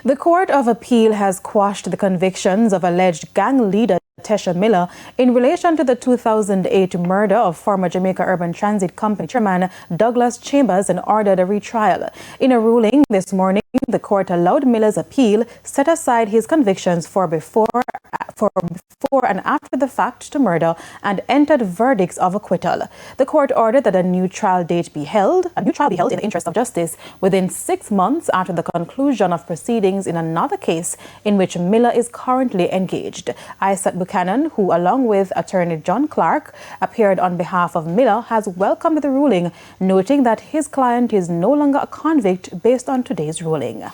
The Court of Appeal has quashed the convictions of alleged gang leader Tesha Miller in relation to the 2008 murder of former Jamaica Urban Transit Company chairman Douglas Chambers and ordered a retrial. In a ruling this morning, the court allowed Miller's appeal, set aside his convictions for before and after the fact to murder, and entered verdicts of acquittal. The court ordered that a new trial be held in the interest of justice within 6 months after the conclusion of proceedings in another case in which Miller is currently engaged. Isaac Buchanan, who along with attorney John Clark appeared on behalf of Miller, has welcomed the ruling, noting that his client is no longer a convict based on today's ruling.